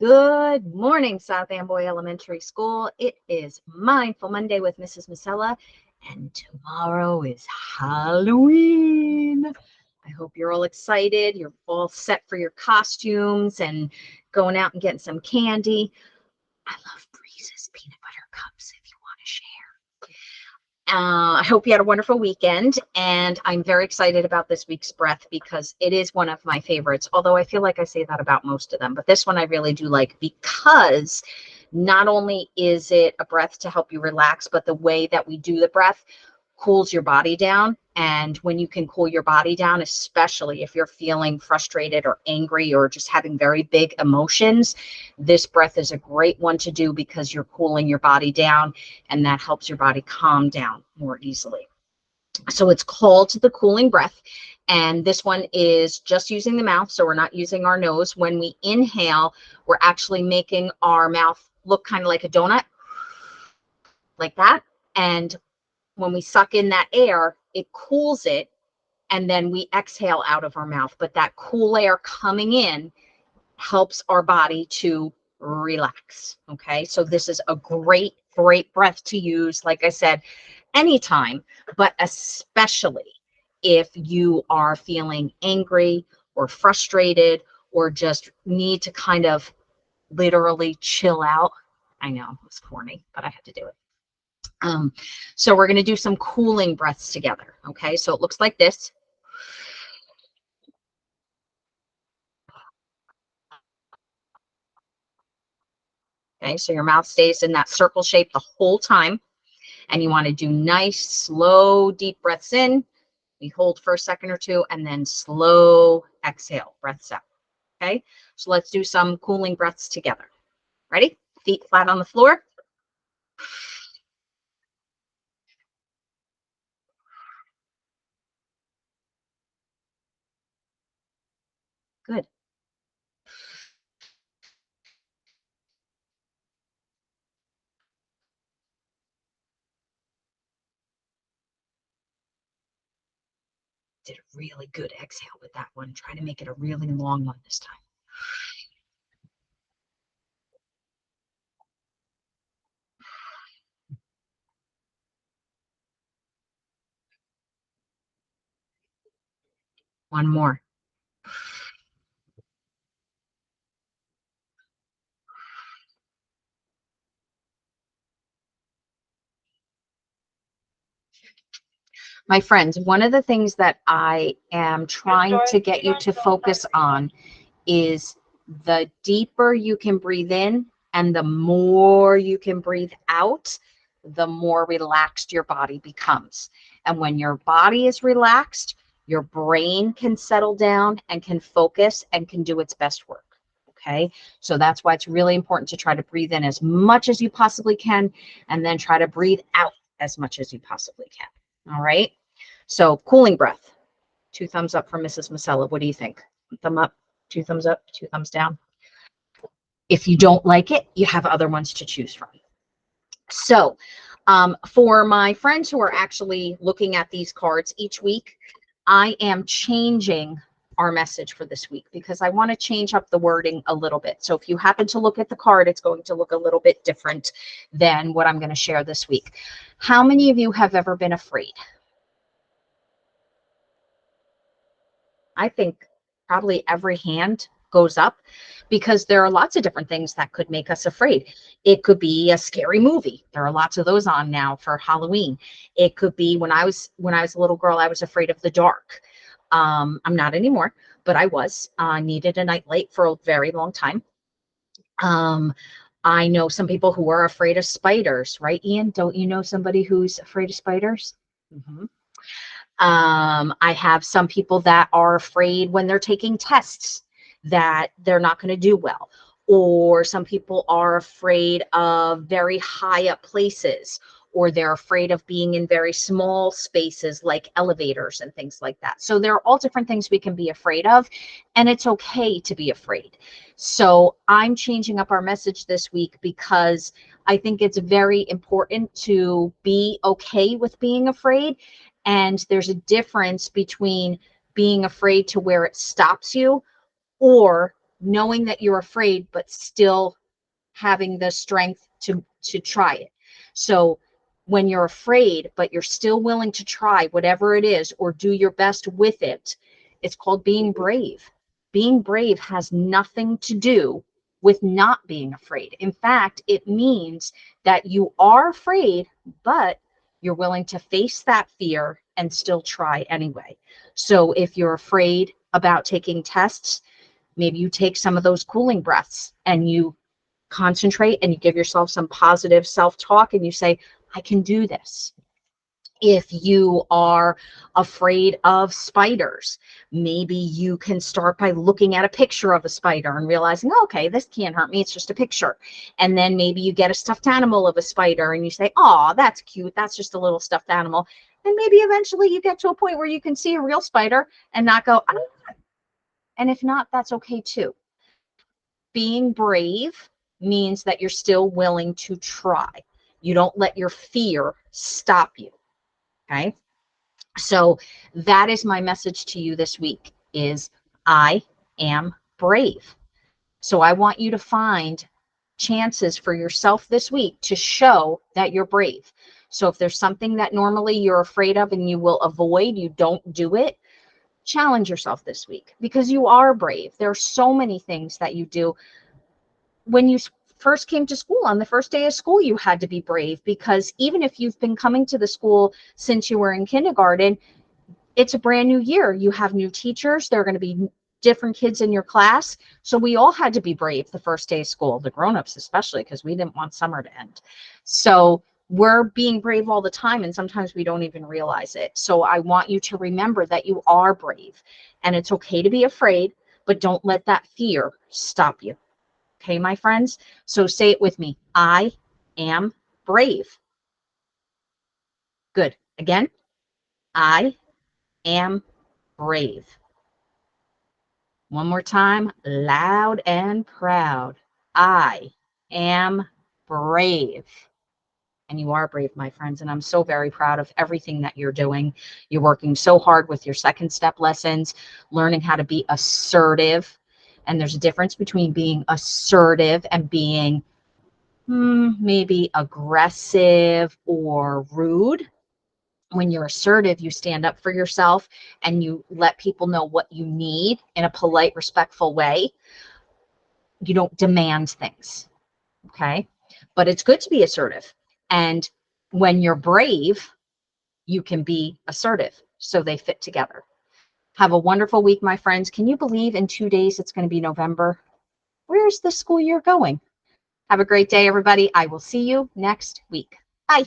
Good morning, South Amboy Elementary School. It is Mindful Monday with Mrs. Masella, and tomorrow is Halloween. I hope you're all excited. You're all set for your costumes and going out and getting some candy. I love Breeze's peanut butter cups if you want to share. I hope you had a wonderful weekend, and I'm very excited about this week's breath because it is one of my favorites, although I feel like I say that about most of them, but this one I really do like because not only is it a breath to help you relax, but the way that we do the breath cools your body down. And when you can cool your body down, especially if you're feeling frustrated or angry or just having very big emotions, this breath is a great one to do because you're cooling your body down, and that helps your body calm down more easily. So it's called the cooling breath. And this one is just using the mouth. So we're not using our nose. When we inhale, we're actually making our mouth look kind of like a donut, like that. And when we suck in that air, it cools it, and then we exhale out of our mouth. But that cool air coming in helps our body to relax. Okay, so this is a great breath to use, like I said, anytime, but especially if you are feeling angry or frustrated or just need to kind of literally chill out. I know it was corny, but I had to do it. So we're going to do some cooling breaths together. Okay, so it looks like this. Okay, so your mouth stays in that circle shape the whole time. And you want to do nice, slow, deep breaths in. We hold for a second or two, and then slow exhale, breaths out. Okay, so let's do some cooling breaths together. Ready? Feet flat on the floor. Good. Did a really good exhale with that one. Try to make it a really long one this time. One more. My friends, one of the things that I am trying to get you to focus on is the deeper you can breathe in and the more you can breathe out, the more relaxed your body becomes. And when your body is relaxed, your brain can settle down and can focus and can do its best work. Okay. So that's why it's really important to try to breathe in as much as you possibly can and then try to breathe out as much as you possibly can. All right. So cooling breath. 2 thumbs up for Mrs. Masella. What do you think? Thumb up, 2 thumbs up, 2 thumbs down. If you don't like it, you have other ones to choose from. So for my friends who are actually looking at these cards each week, I am changing our message for this week because I want to change up the wording a little bit. So if you happen to look at the card, it's going to look a little bit different than what I'm going to share this week. How many of you have ever been afraid? I think probably every hand goes up because there are lots of different things that could make us afraid. It could be a scary movie. There are lots of those on now for Halloween. It could be when I was a little girl, I was afraid of the dark. I'm not anymore, but I was. Needed a nightlight for a very long time. Um, I know some people who are afraid of spiders, right, Ian? Don't you know somebody who's afraid of spiders? Mhm. I have some people that are afraid when they're taking tests that they're not going to do well. Or some people are afraid of very high up places, or they're afraid of being in very small spaces like elevators and things like that. So there are all different things we can be afraid of, and it's okay to be afraid. So I'm changing up our message this week because I think it's very important to be okay with being afraid, and there's a difference between being afraid to where it stops you or knowing that you're afraid, but still having the strength to try it. So when you're afraid, but you're still willing to try whatever it is or do your best with it, it's called being brave. Being brave has nothing to do with not being afraid. In fact, it means that you are afraid, but you're willing to face that fear and still try anyway. So if you're afraid about taking tests, maybe you take some of those cooling breaths and you concentrate and you give yourself some positive self-talk and you say, I can do this. If you are afraid of spiders, maybe you can start by looking at a picture of a spider and realizing, oh, okay, this can't hurt me. It's just a picture. And then maybe you get a stuffed animal of a spider and you say, oh, that's cute. That's just a little stuffed animal. And maybe eventually you get to a point where you can see a real spider and not go, ah. And if not, that's okay too. Being brave means that you're still willing to try. You don't let your fear stop you. Okay. So that is my message to you this week is I am brave. So I want you to find chances for yourself this week to show that you're brave. So if there's something that normally you're afraid of and you will avoid, you don't do it, challenge yourself this week because you are brave. There are so many things that you do. When you first came to school, on the first day of school, you had to be brave because even if you've been coming to the school since you were in kindergarten, it's a brand new year. You have new teachers. There are going to be different kids in your class. So we all had to be brave the first day of school, the grown-ups especially, because we didn't want summer to end. So we're being brave all the time, and sometimes we don't even realize it. So I want you to remember that you are brave, and it's okay to be afraid, but don't let that fear stop you. Okay, my friends? So say it with me. I am brave. Good. Again, I am brave. One more time, loud and proud. I am brave. And you are brave, my friends. And I'm so very proud of everything that you're doing. You're working so hard with your second step lessons, learning how to be assertive. And there's a difference between being assertive and being maybe aggressive or rude. When you're assertive, you stand up for yourself and you let people know what you need in a polite, respectful way. You don't demand things. Okay. But it's good to be assertive. And when you're brave, you can be assertive. So they fit together. Have a wonderful week, my friends. Can you believe in 2 days it's going to be November? Where's the school year going? Have a great day, everybody. I will see you next week. Bye.